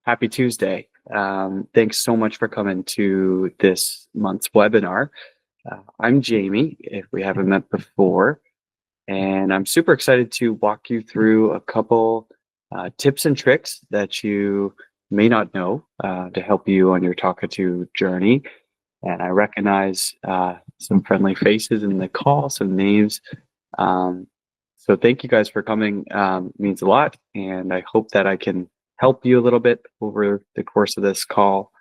Happy Tuesday. Thanks so much for coming to this month's webinar. I'm Jamie, if we haven't met before, and I'm super excited to walk you through a couple tips and tricks that you may not know to help you on your Talkatoo journey. And I recognize some friendly faces in the call, some names. So thank you guys for coming. Means a lot, and I hope that I can help you a little bit over the course of this call.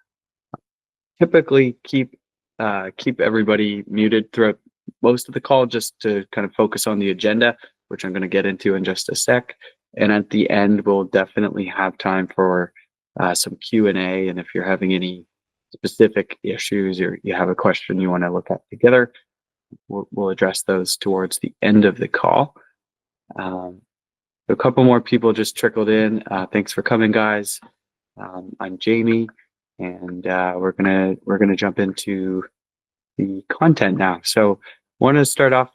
Typically, keep everybody muted throughout most of the call, just to kind of focus on the agenda, which I'm going to get into in just a sec. And at the end, we'll definitely have time for some Q&A. And if you're having any specific issues or you have a question you want to look at together, we'll address those towards the end of the call. A couple more people just trickled in. Thanks for coming, guys. I'm Jamie, and we're gonna jump into the content now. So, I want to start off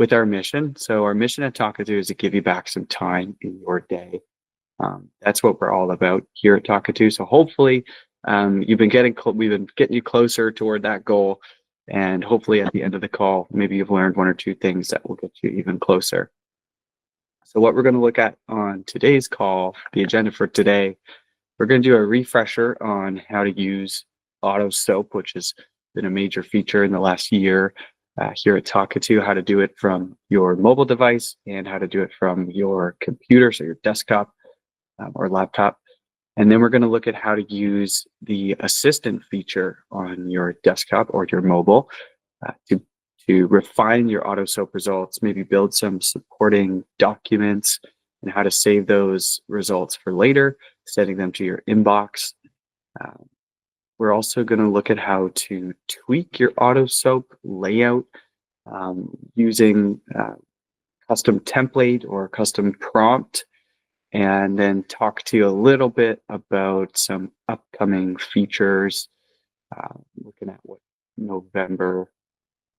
with our mission. So, our mission at Talkatoo is to give you back some time in your day. That's what we're all about here at Talkatoo. So, hopefully, we've been getting you closer toward that goal, and hopefully, at the end of the call, maybe you've learned one or two things that will get you even closer. So what we're going to look at on today's call, the agenda for today, we're going to do a refresher on how to use Auto Soap, which has been a major feature in the last year here at Talkatoo, how to do it from your mobile device and how to do it from your computer, so your desktop or laptop. And then we're going to look at how to use the assistant feature on your desktop or your mobile to refine your Auto Soap results, maybe build some supporting documents and how to save those results for later, setting them to your inbox. We're also going to look at how to tweak your Auto Soap layout using custom template or custom prompt, and then talk to you a little bit about some upcoming features, looking at what November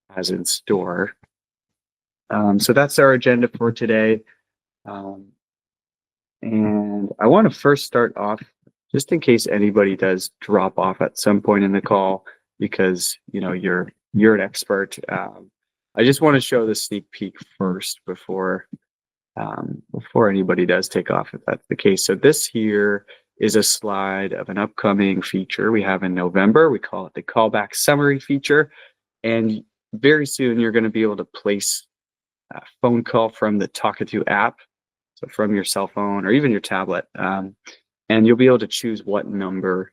has in store. So that's our agenda for today. And I want to first start off, just in case anybody does drop off at some point in the call, because you're an expert. I just want to show the sneak peek first before anybody does take off, if that's the case. So this here is a slide of an upcoming feature we have in November. We call it the callback summary feature. And very soon you're going to be able to place a phone call from the Talkatoo app, so from your cell phone or even your tablet, and you'll be able to choose what number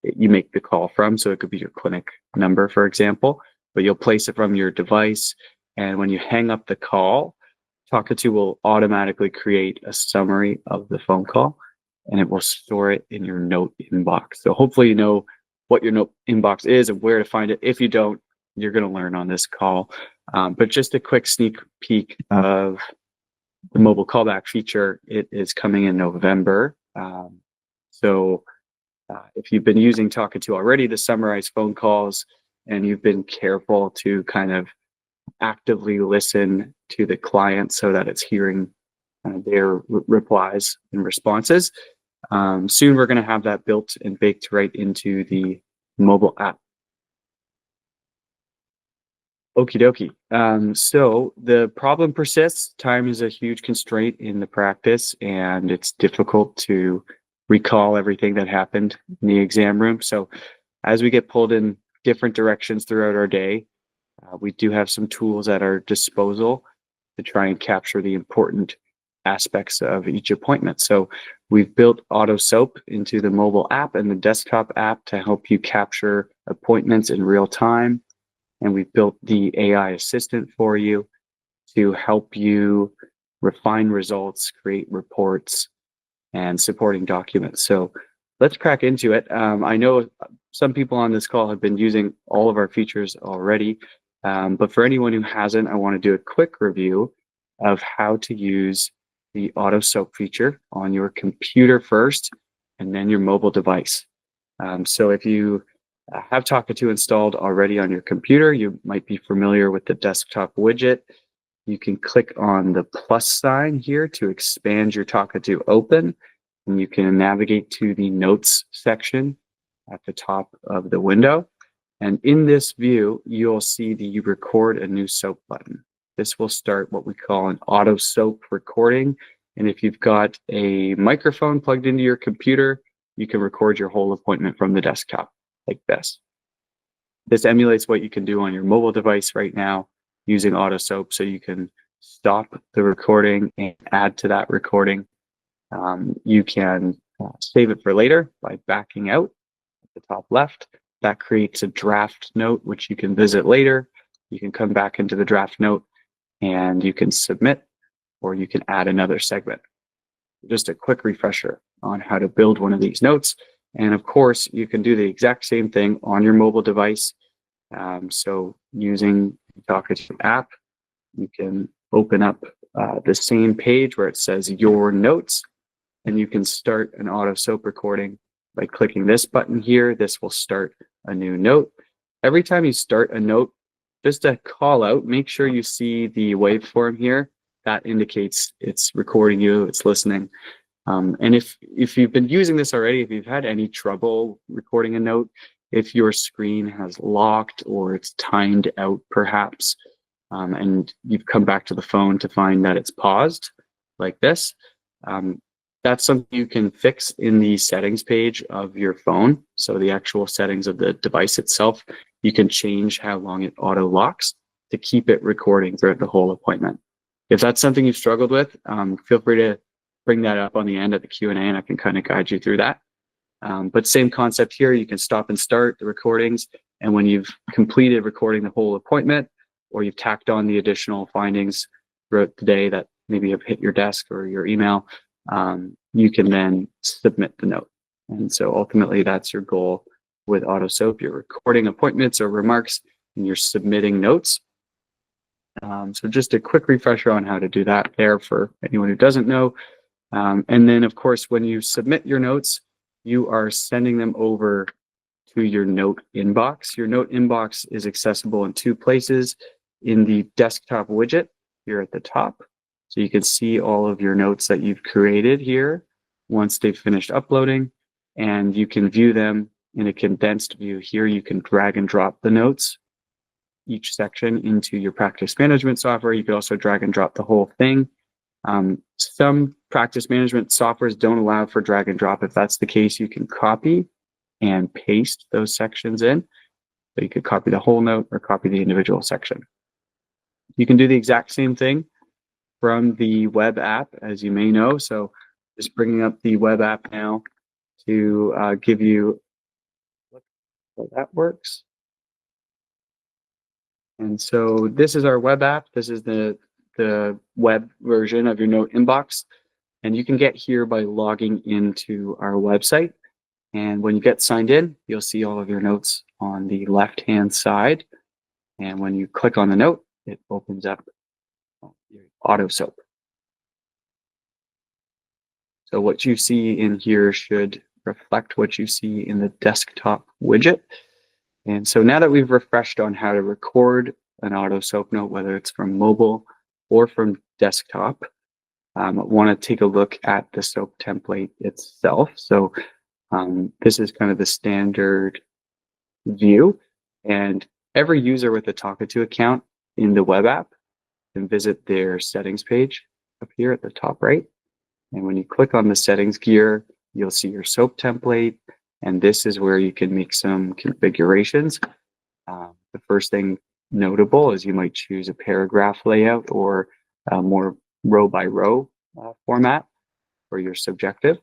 you make the call from. So it could be your clinic number, for example, but you'll place it from your device, and when you hang up the call, Talkatoo will automatically create a summary of the phone call, and it will store it in your note inbox. So hopefully you know what your note inbox is and where to find it. If you don't, you're going to learn on this call. But just a quick sneak peek of the mobile callback feature. It is coming in November. So if you've been using Talkatoo already to summarize phone calls, and you've been careful to kind of actively listen to the client so that it's hearing their replies and responses, soon we're going to have that built and baked right into the mobile app. Okie dokie. So the problem persists. Time is a huge constraint in the practice, and it's difficult to recall everything that happened in the exam room. So as we get pulled in different directions throughout our day, we do have some tools at our disposal to try and capture the important aspects of each appointment. So we've built Auto Soap into the mobile app and the desktop app to help you capture appointments in real time. And we've built the AI assistant for you to help you refine results, create reports, and supporting documents. So let's crack into it. I know some people on this call have been using all of our features already, but for anyone who hasn't, I want to do a quick review of how to use the Auto Soap feature on your computer first, and then your mobile device. So if you have Talkatoo installed already on your computer, you might be familiar with the desktop widget. You can click on the plus sign here to expand your Talkatoo open, and you can navigate to the Notes section at the top of the window. And in this view, you'll see the Record a New Soap button. This will start what we call an auto soap recording. And if you've got a microphone plugged into your computer, you can record your whole appointment from the desktop like this. This emulates what you can do on your mobile device right now using auto soap, so you can stop the recording and add to that recording. You can save it for later by backing out at the top left. That creates a draft note, which you can visit later. You can come back into the draft note and you can submit, or you can add another segment. Just a quick refresher on how to build one of these notes. And of course, you can do the exact same thing on your mobile device. So using the Talkatoo app, you can open up the same page where it says Your Notes, and you can start an auto soap recording by clicking this button here. This will start a new note. Every time you start a note, just a call out, make sure you see the waveform here. That indicates it's recording you, it's listening. And if you've been using this already, if you've had any trouble recording a note, if your screen has locked or it's timed out perhaps, and you've come back to the phone to find that it's paused like this, that's something you can fix in the settings page of your phone. So the actual settings of the device itself, you can change how long it auto locks to keep it recording throughout the whole appointment. If that's something you've struggled with, feel free to bring that up on the end at the Q&A and I can kind of guide you through that. But same concept here, you can stop and start the recordings, and when you've completed recording the whole appointment, or you've tacked on the additional findings throughout the day that maybe have hit your desk or your email, you can then submit the note. And so ultimately that's your goal with AutoSoap. You're recording appointments or remarks and you're submitting notes. So just a quick refresher on how to do that there for anyone who doesn't know. And then of course, when you submit your notes, you are sending them over to your note inbox. Your note inbox is accessible in two places: in the desktop widget here at the top. So you can see all of your notes that you've created here once they've finished uploading, and you can view them in a condensed view. Here you can drag and drop the notes, each section, into your practice management software. You could also drag and drop the whole thing. Some practice management softwares don't allow for drag and drop. If that's the case, you can copy and paste those sections in. So you could copy the whole note or copy the individual section. You can do the exact same thing from the web app, as you may know. So just bringing up the web app now to give you how that works. And so this is our web app. This is the web version of your note inbox. And you can get here by logging into our website. And when you get signed in, you'll see all of your notes on the left-hand side. And when you click on the note, it opens up your AutoSoap. So what you see in here should reflect what you see in the desktop widget. And so now that we've refreshed on how to record an AutoSoap note, whether it's from mobile or from desktop, I want to take a look at the soap template itself. So this is kind of the standard view, and every user with a Talkatoo account in the web app can visit their settings page up here at the top right. And when you click on the settings gear, you'll see your soap template, and this is where you can make some configurations. The first thing notable is you might choose a paragraph layout or a more row by row format for your subjective.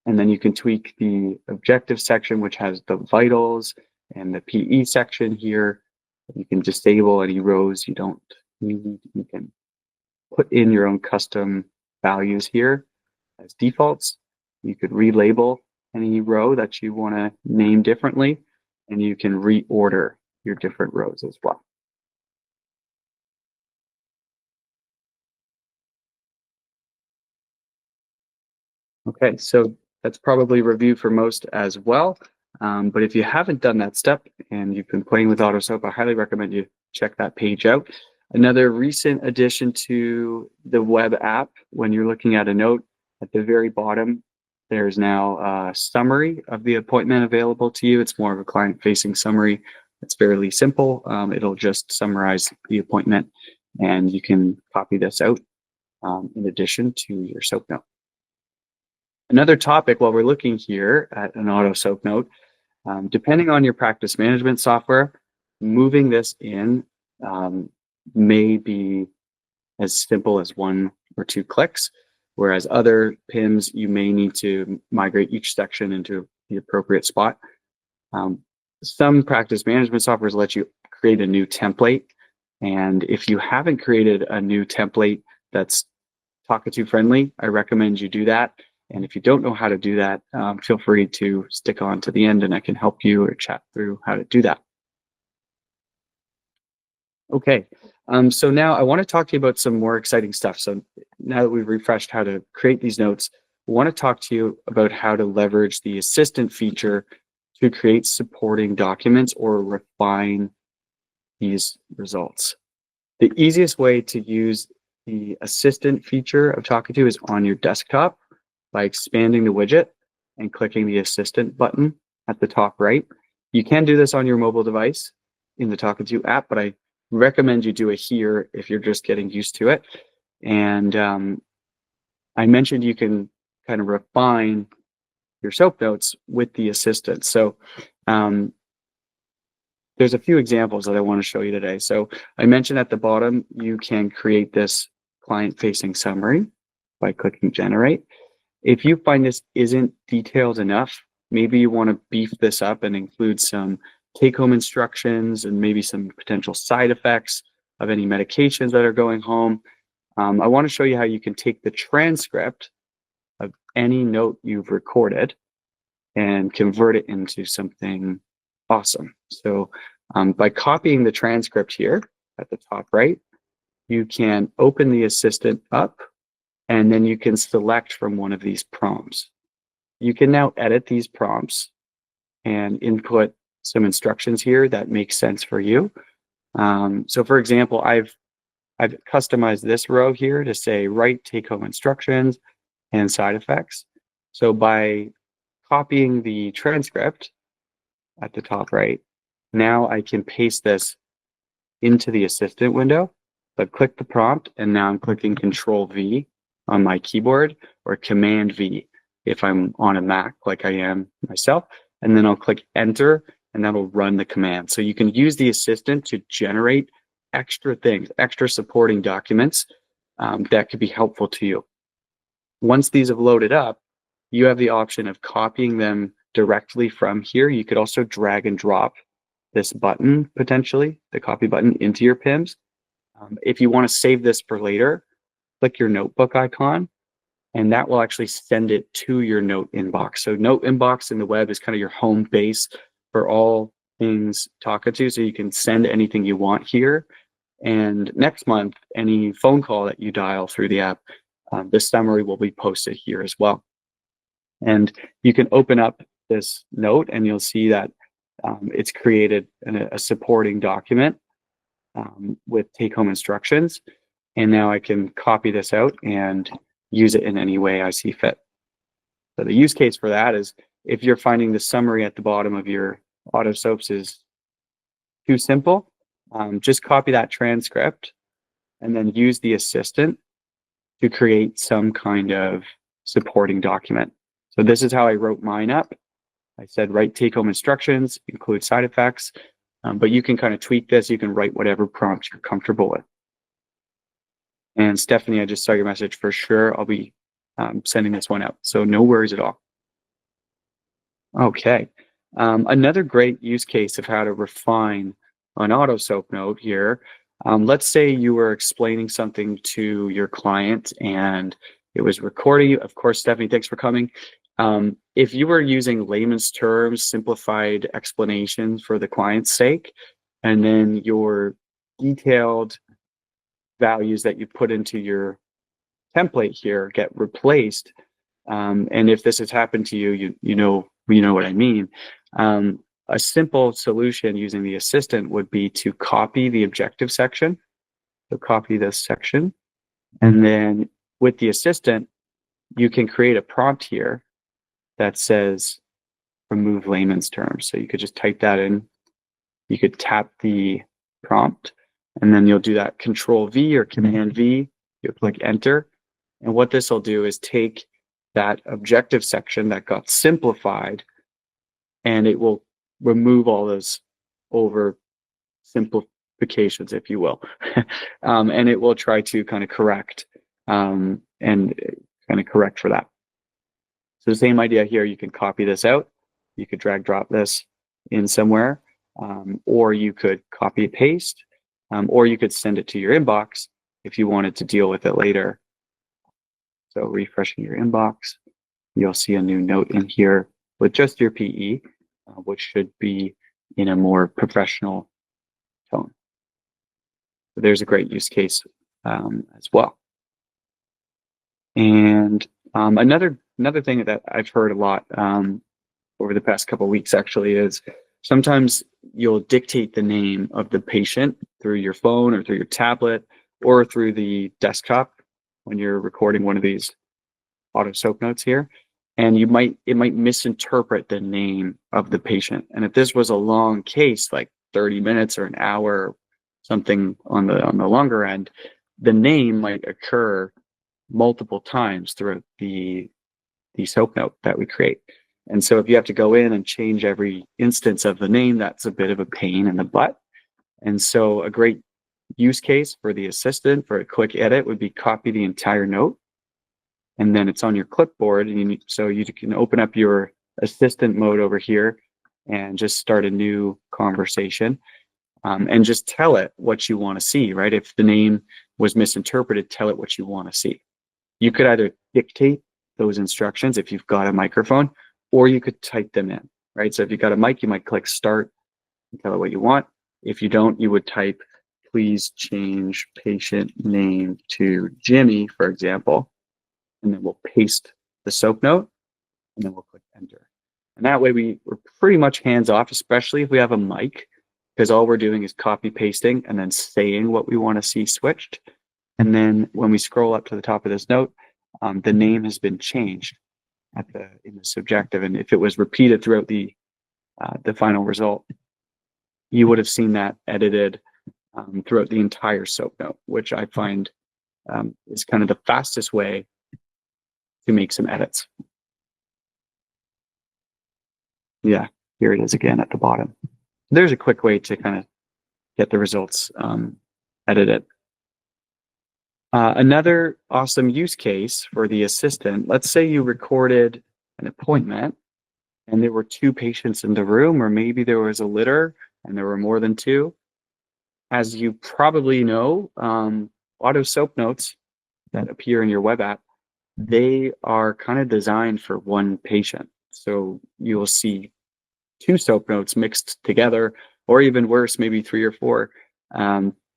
And then you can tweak the objective section, which has the vitals, and the PE section here. You can disable any rows you don't need. You can put in your own custom values here as defaults. You could relabel any row that you want to name differently, and you can reorder your different rows as well. Okay, so that's probably review for most as well. But if you haven't done that step and you've been playing with AutoSoap, I highly recommend you check that page out. Another recent addition to the web app when you're looking at a note At the very bottom, there's now a summary of the appointment available to you. It's more of a client-facing summary. It's fairly simple. It'll just summarize the appointment, and you can copy this out in addition to your SOAP note. Another topic while we're looking here at an auto SOAP note, depending on your practice management software, moving this in may be as simple as 1 or 2 clicks, whereas other PIMs, you may need to migrate each section into the appropriate spot. Some practice management softwares let you create a new template. And if you haven't created a new template that's Talkatoo friendly, I recommend you do that. And if you don't know how to do that, feel free to stick on to the end and I can help you or chat through how to do that. Okay, so now I want to talk to you about some more exciting stuff. So now that we've refreshed how to create these notes, I want to talk to you about how to leverage the assistant feature to create supporting documents or refine these results. The easiest way to use the assistant feature of Talkatoo is on your desktop by expanding the widget and clicking the assistant button at the top right. You can do this on your mobile device in the Talkatoo app, but I recommend you do it here if you're just getting used to it. And I mentioned you can kind of refine your SOAP notes with the assistant. So there's a few examples that I want to show you today. So I mentioned at the bottom, you can create this client-facing summary by clicking generate. If you find this isn't detailed enough, maybe you want to beef this up and include some take-home instructions and maybe some potential side effects of any medications that are going home. I want to show you how you can take the transcript of any note you've recorded and convert it into something awesome. So by copying the transcript here at the top right, you can open the assistant up and then you can select from one of these prompts. You can now edit these prompts and input some instructions here that make sense for you. So for example, I've customized this row here to say write take-home instructions and side effects. So by copying the transcript at the top right, now I can paste this into the assistant window. So click the prompt and now I'm clicking Control V on my keyboard or Command V if I'm on a Mac like I am myself. And then I'll click Enter and that'll run the command. So you can use the assistant to generate extra things, extra supporting documents that could be helpful to you. Once these have loaded up, you have the option of copying them directly from here. You could also drag and drop this button, potentially, the copy button, into your PIMS. If you want to save this for later, click your notebook icon, and that will actually send it to your note inbox. So note inbox in the web is kind of your home base for all things Talkatoo, so you can send anything you want here. And next month, any phone call that you dial through the app, this summary will be posted here as well. And you can open up this note and you'll see that it's created a supporting document with take-home instructions. And now I can copy this out and use it in any way I see fit. So the use case for that is if you're finding the summary at the bottom of your auto SOAPs is too simple, just copy that transcript and then use the assistant to create some kind of supporting document. So this is how I wrote mine up. I said write take-home instructions, include side effects, but you can kind of tweak this. You can write whatever prompt you're comfortable with. And Stephanie, I just saw your message for sure. I'll be sending this one out, so no worries at all. Okay, another great use case of how to refine an auto SOAP note here. Let's say you were explaining something to your client and it was recording. Of course, Stephanie, thanks for coming. If you were using layman's terms, simplified explanations for the client's sake, and then your detailed values that you put into your template here get replaced, and if this has happened to you, you know what I mean. A simple solution using the assistant would be to copy the objective section. So copy this section, and then with the assistant, you can create a prompt here that says remove layman's terms. So you could just type that in. You could tap the prompt, and then you'll do that Control V or Command V. You'll click enter. And what this will do is take that objective section that got simplified, and it will remove all those oversimplifications, if you will. And it will try to kind of correct and kind of correct for that. So the same idea here, you can copy this out. You could drag drop this in somewhere, or you could copy paste, or you could send it to your inbox if you wanted to deal with it later. So refreshing your inbox, you'll see a new note in here with just your PE, which should be in a more professional tone. So there's a great use case as well. And another thing that I've heard a lot over the past couple of weeks actually is sometimes you'll dictate the name of the patient through your phone or through your tablet or through the desktop when you're recording one of these auto soap notes here, and it might misinterpret the name of the patient. And if this was a long case, like 30 minutes or an hour, something on the longer end, the name might occur multiple times throughout the soap note that we create. And so if you have to go in and change every instance of the name, that's a bit of a pain in the butt. And so a great use case for the assistant for a quick edit would be copy the entire note, and then it's on your clipboard. And so you can open up your assistant mode over here and just start a new conversation, and just tell it what you want to see, right? If the name was misinterpreted, tell it what you want to see. You could either dictate those instructions if you've got a microphone, or you could type them in, right? So if you've got a mic, you might click start and tell it what you want. If you don't, you would type, please change patient name to Jimmy, for example, and then we'll paste the soap note, and then we'll click enter. And that way we're pretty much hands off, especially if we have a mic, because all we're doing is copy pasting and then saying what we want to see switched. And then when we scroll up to the top of this note, the name has been changed in the subjective. And if it was repeated throughout the final result, you would have seen that edited throughout the entire soap note, which I find is kind of the fastest way to make some edits. Yeah, here it is again at the bottom. There's a quick way to kind of get the results edited. Another awesome use case for the assistant, let's say you recorded an appointment and there were 2 patients in the room, or maybe there was a litter and there were more than 2. As you probably know, auto soap notes that appear in your web app, they are kind of designed for one patient. So you will see 2 soap notes mixed together, or even worse, maybe 3 or 4.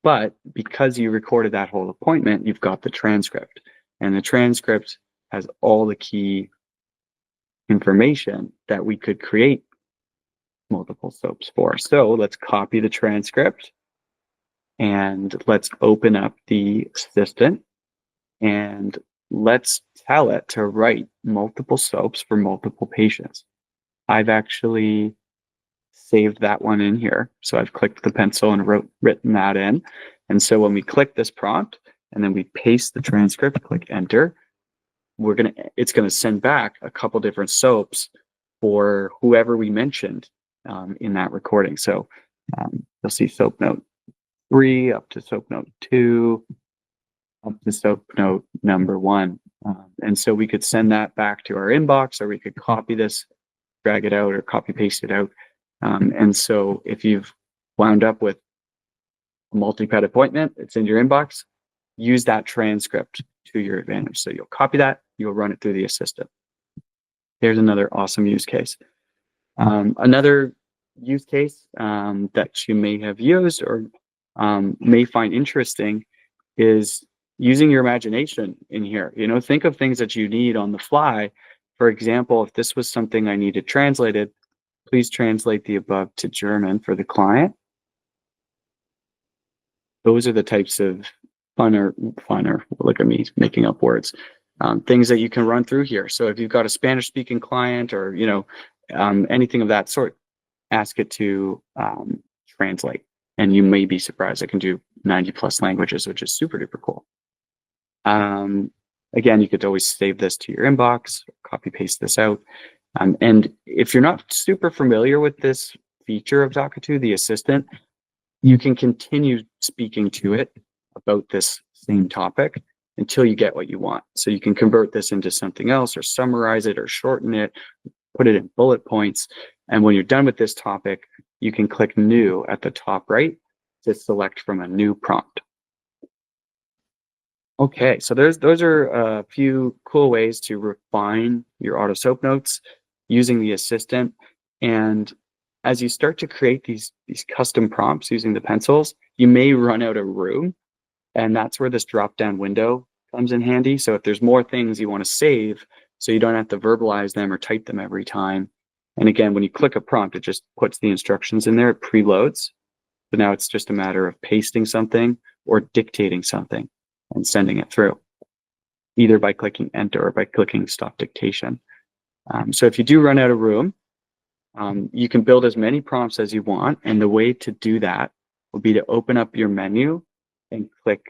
But because you recorded that whole appointment, you've got the transcript, and the transcript has all the key information that we could create multiple soaps for. So let's copy the transcript and let's open up the assistant and let's tell it to write multiple soaps for multiple patients. I've actually saved that one in here. So I've clicked the pencil and written that in. And so when we click this prompt and then we paste the transcript, click enter, it's gonna send back a couple different soaps for whoever we mentioned in that recording. So you'll see soap note 3 up to soap note 2 up to soap note number 1. And so we could send that back to our inbox, or we could copy this, drag it out, or copy paste it out. And so if you've wound up with a multi-pet appointment, it's in your inbox, use that transcript to your advantage. So you'll copy that, you'll run it through the assistant. There's another awesome use case. Another use case that you may have used or may find interesting is using your imagination in here. Think of things that you need on the fly. For example, if this was something I needed translated, please translate the above to German for the client. Those are the types of funner, look at me making up words. things that you can run through here. So if you've got a Spanish speaking client or, anything of that sort, ask it to translate. And you may be surprised it can do 90 plus languages, which is super duper cool. Again, you could always save this to your inbox, copy paste this out. And if you're not super familiar with this feature of Talkatoo, the assistant, you can continue speaking to it about this same topic until you get what you want. So you can convert this into something else or summarize it or shorten it, put it in bullet points. And when you're done with this topic, you can click new at the top right to select from a new prompt. Okay, so those are a few cool ways to refine your auto soap notes using the assistant. And as you start to create these custom prompts using the pencils, you may run out of room. And that's where this drop-down window comes in handy. So if there's more things you want to save, so you don't have to verbalize them or type them every time. And again, when you click a prompt, it just puts the instructions in there, it preloads. So now it's just a matter of pasting something or dictating something and sending it through, either by clicking enter or by clicking stop dictation. So if you do run out of room, you can build as many prompts as you want. And the way to do that will be to open up your menu and click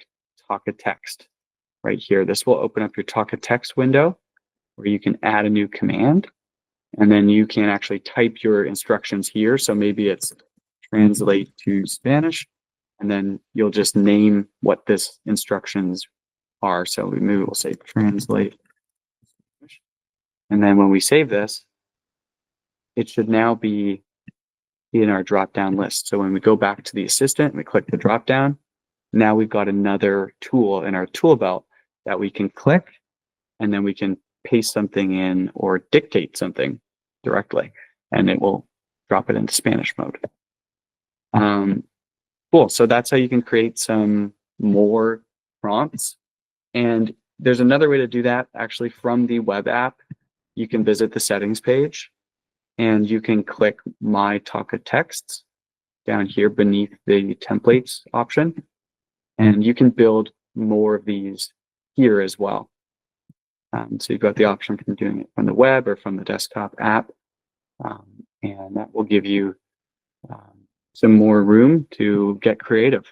Talk a Text right here. This will open up your Talk a Text window where you can add a new command. And then you can actually type your instructions here. So maybe it's translate to Spanish, and then you'll just name what this instructions are. So maybe we'll say translate. And then when we save this, it should now be in our drop-down list. So when we go back to the assistant and we click the drop-down, now we've got another tool in our tool belt that we can click, and then we can paste something in or dictate something directly, and it will drop it into Spanish mode. Cool. So that's how you can create some more prompts. And there's another way to do that actually from the web app. You can visit the settings page and you can click My Talk a Texts down here beneath the templates option. And you can build more of these here as well. So you've got the option from doing it from the web or from the desktop app. And that will give you some more room to get creative.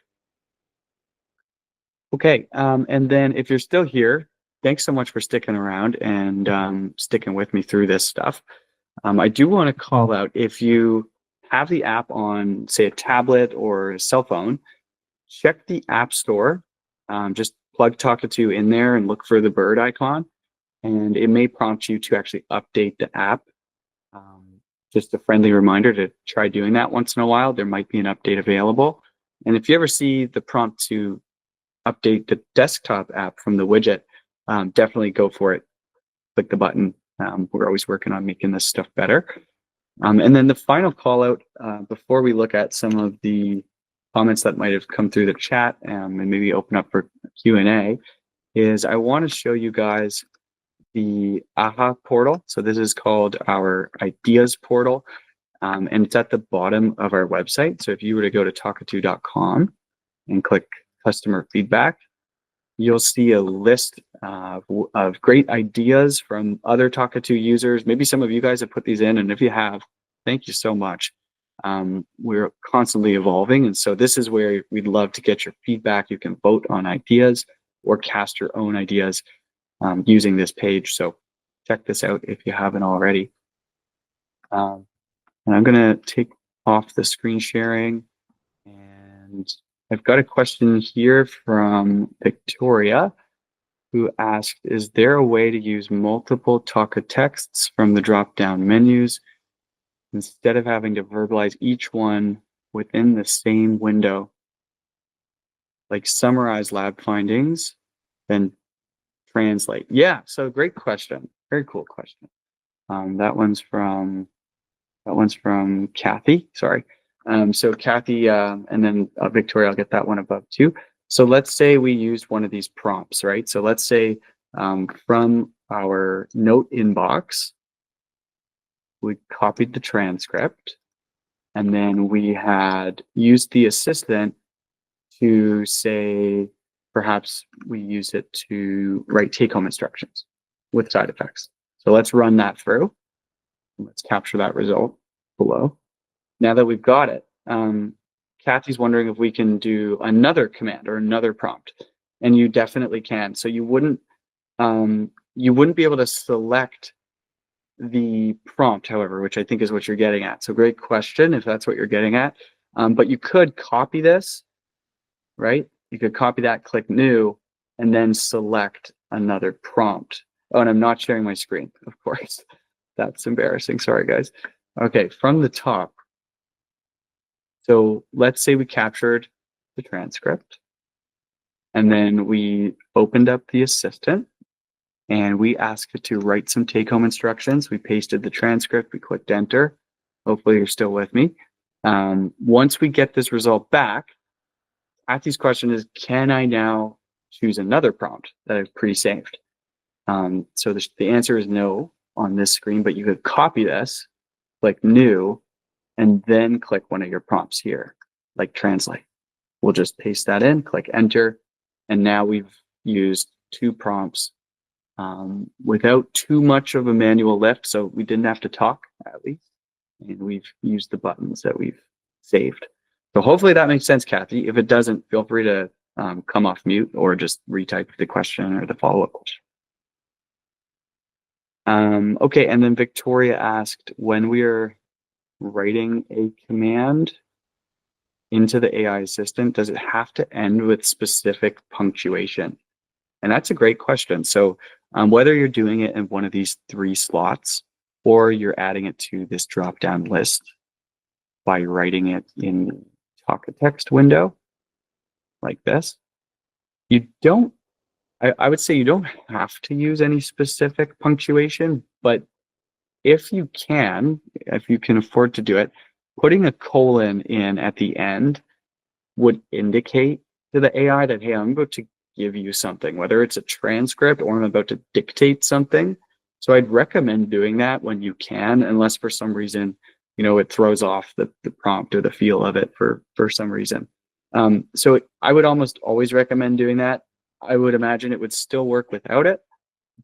Okay, and then if you're still here, thanks so much for sticking around and sticking with me through this stuff. I do want to call out, if you have the app on, say, a tablet or a cell phone, check the App Store. Just plug Talkatoo in there and look for the bird icon, and it may prompt you to actually update the app. Just a friendly reminder to try doing that once in a while. There might be an update available. And if you ever see the prompt to update the desktop app from the widget, definitely go for it. Click the button. We're always working on making this stuff better. And then the final call out before we look at some of the comments that might have come through the chat and maybe open up for Q&A is I want to show you guys the AHA portal. So this is called our ideas portal, and it's at the bottom of our website. So if you were to go to talkatoo.com and click customer feedback, you'll see a list of great ideas from other Talkatoo users. Maybe some of you guys have put these in, and if you have, thank you so much. We're constantly evolving, and so this is where we'd love to get your feedback. You can vote on ideas or cast your own ideas using this page. So check this out if you haven't already. And I'm going to take off the screen sharing, and I've got a question here from Victoria, who asked, is there a way to use multiple Talk a Texts from the drop-down menus instead of having to verbalize each one within the same window? Like summarize lab findings, then translate. Yeah, so great question. Very cool question. That one's from Kathy. Sorry. So Kathy, and then Victoria, I'll get that one above too. So let's say we used one of these prompts, right? So let's say from our note inbox, we copied the transcript, and then we had used the assistant to say, perhaps we use it to write take-home instructions with side effects. So let's run that through. Let's capture that result below. Now that we've got it, Kathy's wondering if we can do another command or another prompt, and you definitely can. So you wouldn't be able to select the prompt, however, which I think is what you're getting at. So great question if that's what you're getting at. But you could copy this, right? You could copy that, click new, and then select another prompt. Oh, and I'm not sharing my screen, of course. That's embarrassing. Sorry, guys. Okay, from the top. So let's say we captured the transcript, and then we opened up the assistant, and we asked it to write some take-home instructions. We pasted the transcript, we clicked enter. Hopefully you're still with me. Once we get this result back, Kathy's question is, can I now choose another prompt that I've pre-saved? So the answer is no on this screen, but you could copy this, click new, and then click one of your prompts here, like translate. We'll just paste that in, click enter, and now we've used 2 prompts without too much of a manual lift, so we didn't have to talk, at least, and we've used the buttons that we've saved. So hopefully that makes sense, Kathy. If it doesn't, feel free to come off mute or just retype the question or the follow-up question. Okay, and then Victoria asked, when we are writing a command into the AI assistant, does it have to end with specific punctuation? And that's a great question. So whether you're doing it in one of these 3 slots or you're adding it to this drop-down list by writing it in the Talk to Text window like this, you don't, I would say you don't have to use any specific punctuation, but if you can afford to do it, putting a colon in at the end would indicate to the AI that, hey, I'm about to give you something, whether it's a transcript or I'm about to dictate something. So I'd recommend doing that when you can, unless for some reason, it throws off the prompt or the feel of it for some reason. So I would almost always recommend doing that. I would imagine it would still work without it.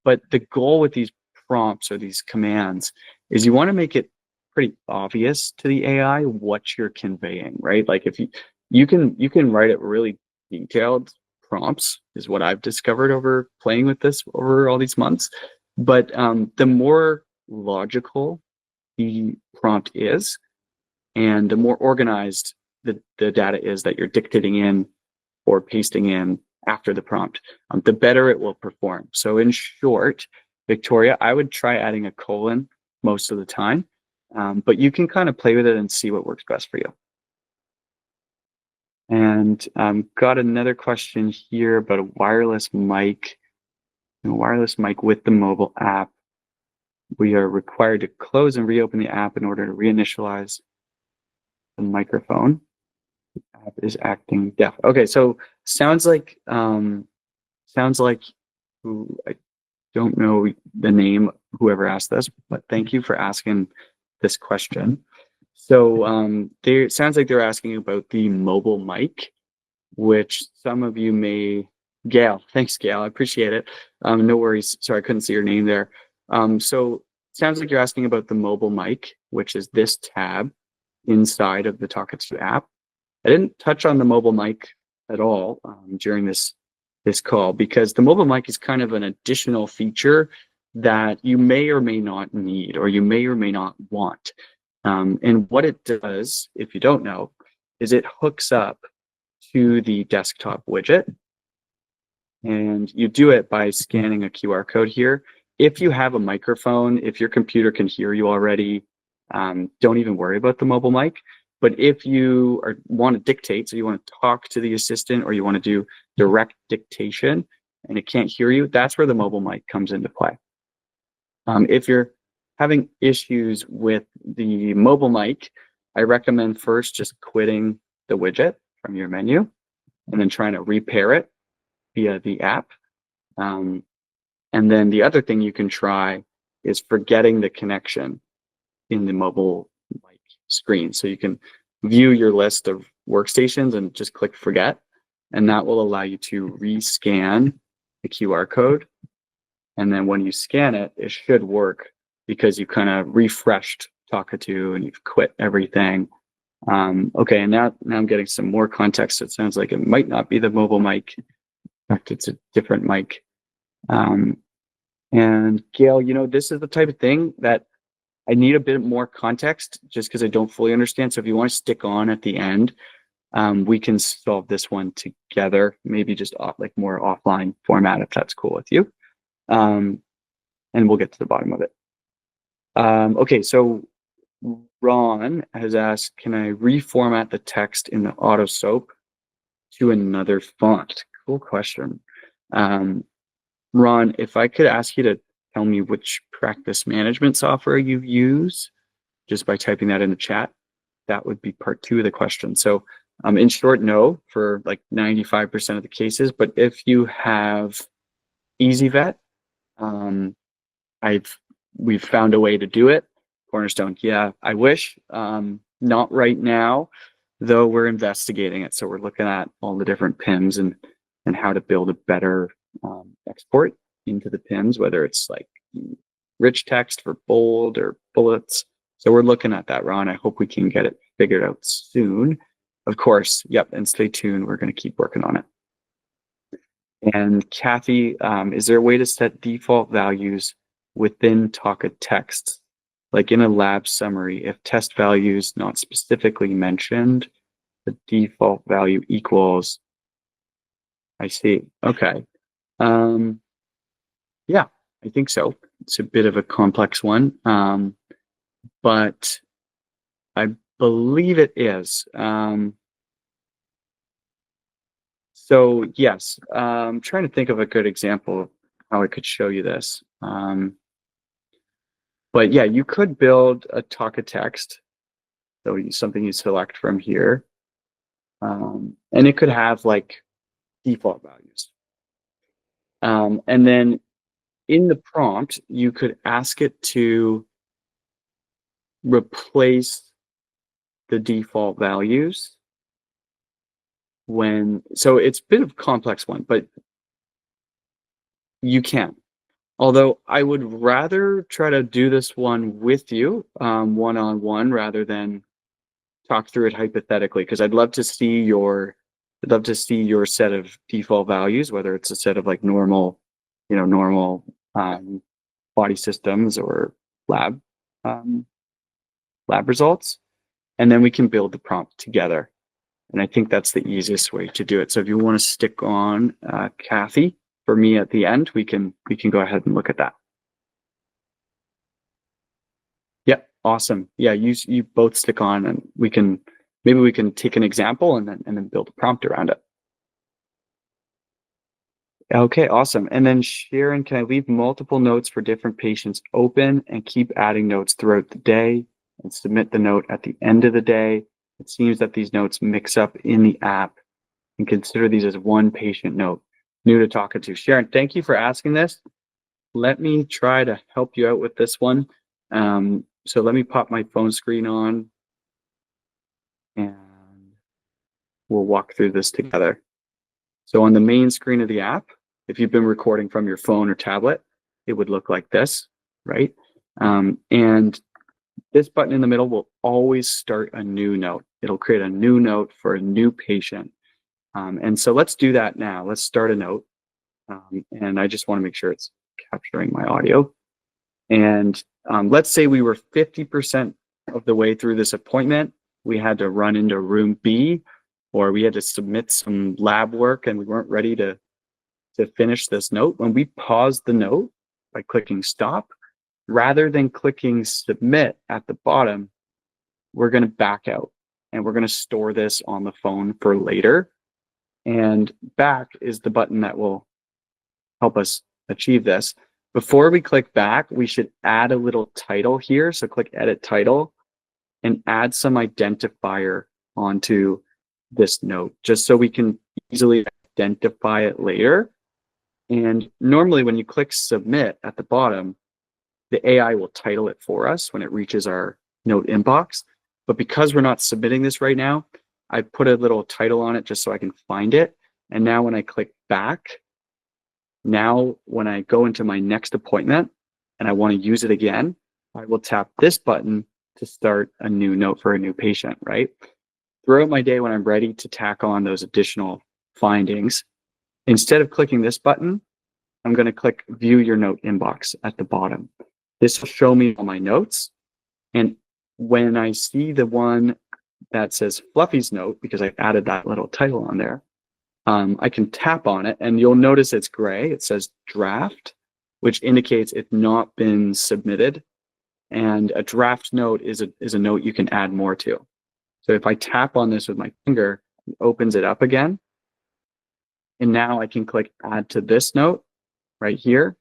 But the goal with these prompts or these commands is you want to make it pretty obvious to the AI what you're conveying, right? Like if you can write it really detailed prompts is what I've discovered over playing with this over all these months. But the more logical the prompt is, and the more organized the data is that you're dictating in or pasting in after the prompt, the better it will perform. So in short, Victoria, I would try adding a colon most of the time, but you can kind of play with it and see what works best for you. And got another question here about a wireless mic. Wireless mic with the mobile app. We are required to close and reopen the app in order to reinitialize the microphone. The app is acting deaf. Okay, so sounds like I don't know the name whoever asked this, but thank you for asking this question. So it sounds like they're asking about the mobile mic, which some of you may. Gail, thanks, Gail. I appreciate it. No worries. Sorry, I couldn't see your name there. So it sounds like you're asking about the mobile mic, which is this tab inside of the Talkatsu app. I didn't touch on the mobile mic at all during this call because the mobile mic is kind of an additional feature that you may or may not need or you may or may not want. And what it does, if you don't know, is it hooks up to the desktop widget. And you do it by scanning a QR code here. If you have a microphone, if your computer can hear you already, don't even worry about the mobile mic. But if you want to dictate, so you want to talk to the assistant or you want to do direct dictation and it can't hear you, that's where the mobile mic comes into play. If you're having issues with the mobile mic, I recommend first just quitting the widget from your menu and then trying to repair it via the app. And then the other thing you can try is forgetting the connection in the mobile mic screen. So you can view your list of workstations and just click forget. and that will allow you to rescan the QR code. And then when you scan it, it should work because you kind of refreshed Talkatoo and you've quit everything. Okay, and now I'm getting some more context. It sounds like it might not be the mobile mic. In fact, it's a different mic. And Gail, this is the type of thing that I need a bit more context just because I don't fully understand. So if you want to stick on at the end, we can solve this one together, maybe just like more offline format if that's cool with you. And we'll get to the bottom of it. Okay, so Ron has asked, can I reformat the text in the AutoSoap to another font? Cool question. Ron, if I could ask you to tell me which practice management software you use, just by typing that in the chat, that would be part 2 of the question. So in short, no, for like 95% of the cases, but if you have EasyVet, we've found a way to do it. Cornerstone, yeah, I wish. Not right now, though we're investigating it. So we're looking at all the different PIMs and how to build a better export into the PIMs, whether it's like rich text for bold or bullets. So we're looking at that, Ron. I hope we can get it figured out soon. Of course, yep, and stay tuned. We're going to keep working on it. And Kathy, is there a way to set default values within Talka text, like in a lab summary, if test values not specifically mentioned, the default value equals? I see. Okay. Yeah, I think so. It's a bit of a complex one, but I believe it is. So yes, I'm trying to think of a good example of how I could show you this. But yeah, you could build a Talka text. So something you select from here. And it could have like default values. And then in the prompt, you could ask it to replace the default values so it's a bit of a complex one, but you can. Although I would rather try to do this one with you one-on-one rather than talk through it hypothetically, because I'd love to see your set of default values, whether it's a set of like normal body systems or lab results, and then we can build the prompt together. And I think that's the easiest way to do it. So if you want to stick on, Kathy, for me at the end, we can go ahead and look at that. Yeah, awesome. Yeah, you both stick on, and maybe we can take an example and then build a prompt around it. Okay, awesome. And then Sharon, can I leave multiple notes for different patients open and keep adding notes throughout the day and submit the note at the end of the day? It seems that these notes mix up in the app, and consider these as one patient note. New to Talkatoo. Sharon, thank you for asking this. Let me try to help you out with this one. So let me pop my phone screen on and we'll walk through this together. So on the main screen of the app, if you've been recording from your phone or tablet, it would look like this, right? And this button in the middle will always start a new note. It'll create a new note for a new patient. And so let's do that now. Let's start a note. And I just want to make sure it's capturing my audio. And let's say we were 50% of the way through this appointment. We had to run into room B, or we had to submit some lab work and we weren't ready to finish this note. When we pause the note by clicking stop, rather than clicking submit at the bottom, we're going to back out and we're going to store this on the phone for later. And back is the button that will help us achieve this. Before we click back, we should add a little title here. So click edit title and add some identifier onto this note, just so we can easily identify it later. And normally when you click submit at the bottom, the AI will title it for us when it reaches our note inbox. But because we're not submitting this right now, I put a little title on it just so I can find it. And now when I click back, now when I go into my next appointment and I want to use it again, I will tap this button to start a new note for a new patient, right? Throughout my day when I'm ready to tack on those additional findings, instead of clicking this button, I'm going to click View Your Note Inbox at the bottom. This will show me all my notes. And when I see the one that says Fluffy's note, because I added that little title on there, I can tap on it and you'll notice it's gray. It says draft, which indicates it's not been submitted. And a draft note is a note you can add more to. So if I tap on this with my finger, it opens it up again. And now I can click add to this note right here.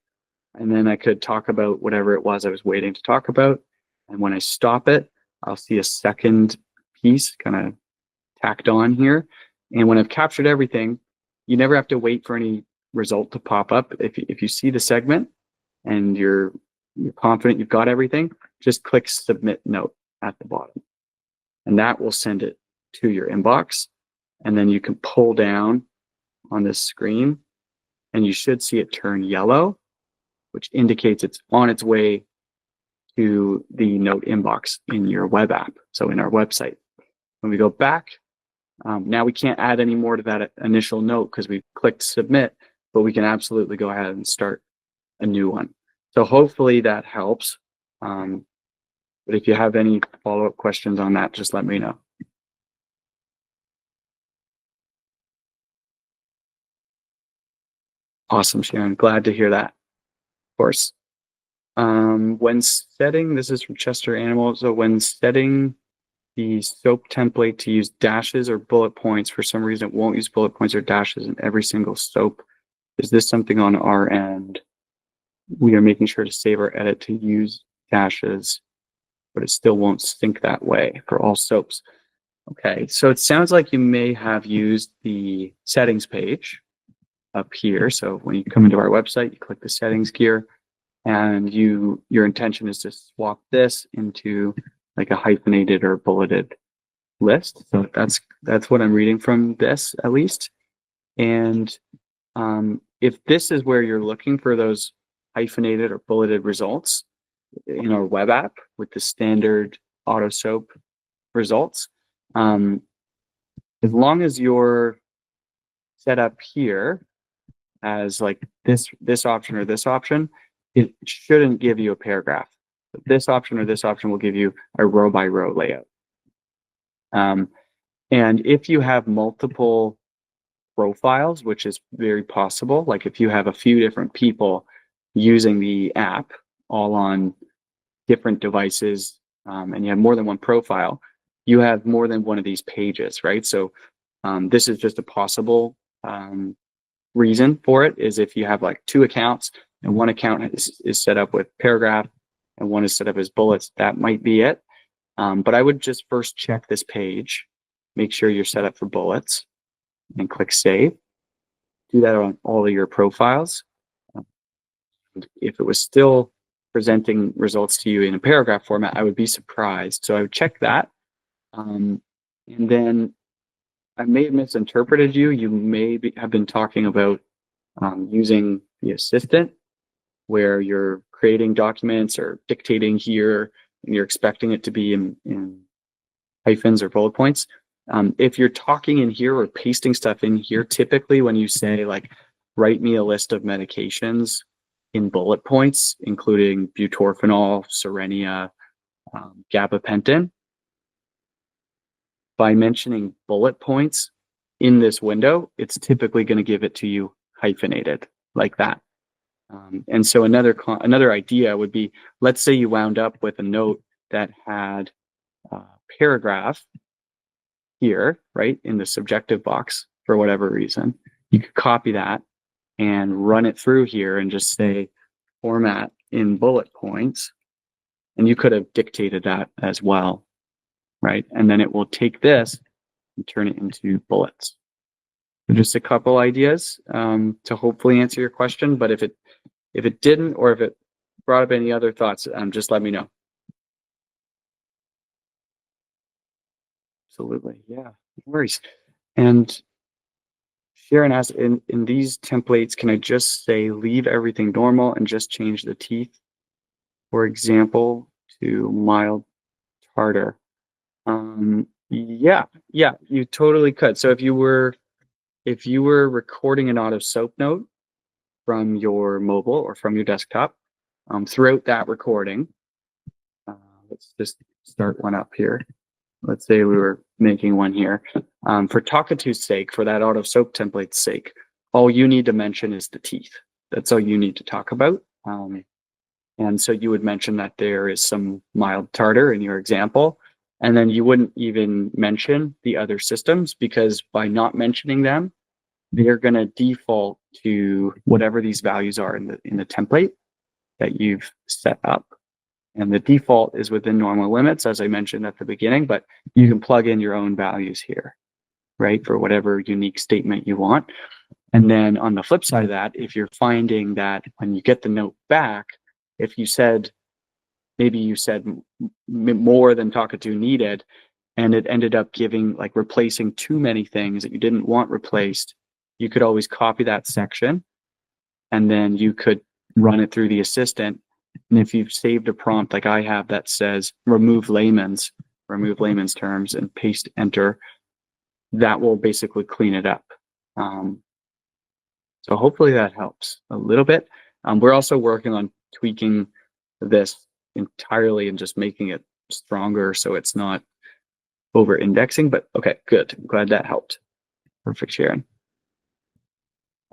And then I could talk about whatever it was I was waiting to talk about. And when I stop it, I'll see a second piece kind of tacked on here. And when I've captured everything, you never have to wait for any result to pop up. If you see the segment and you're confident you've got everything, just click Submit Note at the bottom. And that will send it to your inbox. And then you can pull down on this screen and you should see it turn yellow, which indicates it's on its way to the note inbox in your web app, so in our website. When we go back, now we can't add any more to that initial note because we clicked submit, but we can absolutely go ahead and start a new one. So hopefully that helps. But if you have any follow-up questions on that, just let me know. Awesome, Sharon. Glad to hear that. Of course. When setting, this is from Chester Animal. So when setting the soap template to use dashes or bullet points, for some reason it won't use bullet points or dashes in every single soap. Is this something on our end? We are making sure to save our edit to use dashes, but it still won't sync that way for all soaps. Okay, so it sounds like you may have used the settings page up here. So when you come into our website, you click the settings gear, and your intention is to swap this into like a hyphenated or bulleted list. So that's what I'm reading from this, at least. And if this is where you're looking for those hyphenated or bulleted results in our web app with the standard auto soap results, as long as you're set up here as like this option or this option, it shouldn't give you a paragraph. But this option or this option will give you a row by row layout. And if you have multiple profiles, which is very possible, like if you have a few different people using the app all on different devices, and you have more than one profile, you have more than one of these pages, right? So this is just a possible reason for it, is if you have like two accounts and one account is set up with paragraph and one is set up as bullets, that might be it. But I would just first check this page, make sure you're set up for bullets, and click save. Do that on all of your profiles. If it was still presenting results to you in a paragraph format, I would be surprised. So I would check that. And then I may have misinterpreted you. You may have been talking about using the assistant, where you're creating documents or dictating here, and you're expecting it to be in hyphens or bullet points. If you're talking in here or pasting stuff in here, typically when you say like, write me a list of medications in bullet points, including butorphanol, Cerenia, gabapentin, by mentioning bullet points in this window, it's typically going to give it to you hyphenated like that. And so another idea would be, let's say you wound up with a note that had a paragraph here, right, in the subjective box for whatever reason. You could copy that and run it through here and just say format in bullet points. And you could have dictated that as well, right? And then it will take this and turn it into bullets. So just a couple ideas to hopefully answer your question. But if it didn't, or if it brought up any other thoughts, just let me know. Absolutely, yeah, no worries. And Sharon asks, in these templates, can I just say leave everything normal and just change the teeth, for example, to mild tartar? Yeah, you totally could. So if you were recording an auto soap note from your mobile or from your desktop, throughout that recording, let's just start one up here. Let's say we were making one here. For Talkatoo's sake, for that auto soap template's sake, all you need to mention is the teeth. That's all you need to talk about. And so you would mention that there is some mild tartar in your example, and then you wouldn't even mention the other systems, because by not mentioning them, they're going to default to whatever these values are in the template that you've set up. And the default is within normal limits, as I mentioned at the beginning, but you can plug in your own values here, right, for whatever unique statement you want. And then on the flip side of that, if you're finding that when you get the note back, if you said, maybe you said more than Talkatoo needed, and it ended up giving, like, replacing too many things that you didn't want replaced, you could always copy that section, and then you could run it through the assistant. And if you've saved a prompt like I have that says remove layman's terms, and paste enter, that will basically clean it up. So hopefully that helps a little bit. We're also working on tweaking this entirely and just making it stronger so it's not over indexing, but okay, good. I'm glad that helped. Perfect, Sharon.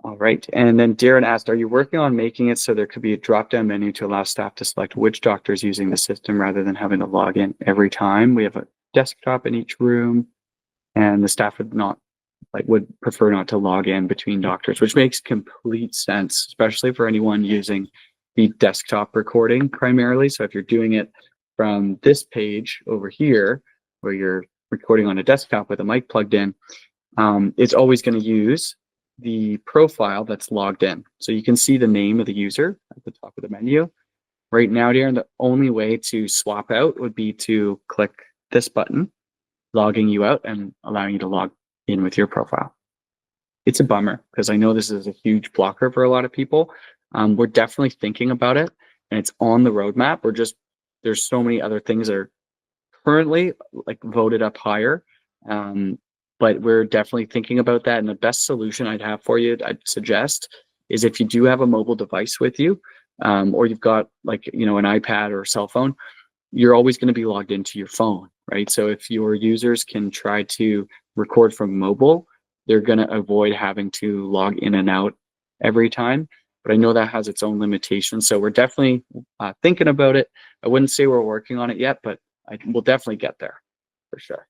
All right, and then Darren asked, are you working on making it so there could be a drop-down menu to allow staff to select which doctor is using the system rather than having to log in every time? We have a desktop in each room, and the staff would prefer not to log in between doctors, which makes complete sense, especially for anyone using the desktop recording primarily. So if you're doing it from this page over here, where you're recording on a desktop with a mic plugged in, it's always going to use the profile that's logged in. So you can see the name of the user at the top of the menu. Right now, Darren, the only way to swap out would be to click this button, logging you out and allowing you to log in with your profile. It's a bummer, because I know this is a huge blocker for a lot of people. We're definitely thinking about it, and it's on the roadmap. There's so many other things that are currently like voted up higher. But we're definitely thinking about that. And the best solution I'd suggest, is if you do have a mobile device with you, or you've got, like, an iPad or a cell phone, you're always going to be logged into your phone, right? So if your users can try to record from mobile, they're going to avoid having to log in and out every time. But I know that has its own limitations. So we're definitely thinking about it. I wouldn't say we're working on it yet, but we'll definitely get there for sure.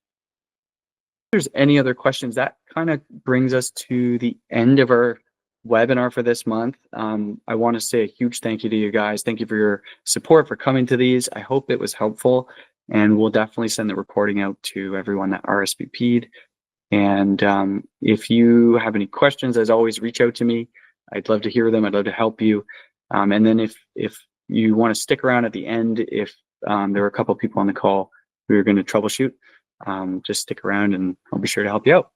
If there's any other questions, that kind of brings us to the end of our webinar for this month. I want to say a huge thank you to you guys. Thank you for your support, for coming to these. I hope it was helpful, and we'll definitely send the recording out to everyone that RSVP'd. And if you have any questions, as always, reach out to me. I'd love to hear them. I'd love to help you. And then if you want to stick around at the end, if there were a couple of people on the call who are going to troubleshoot, just stick around and I'll be sure to help you out.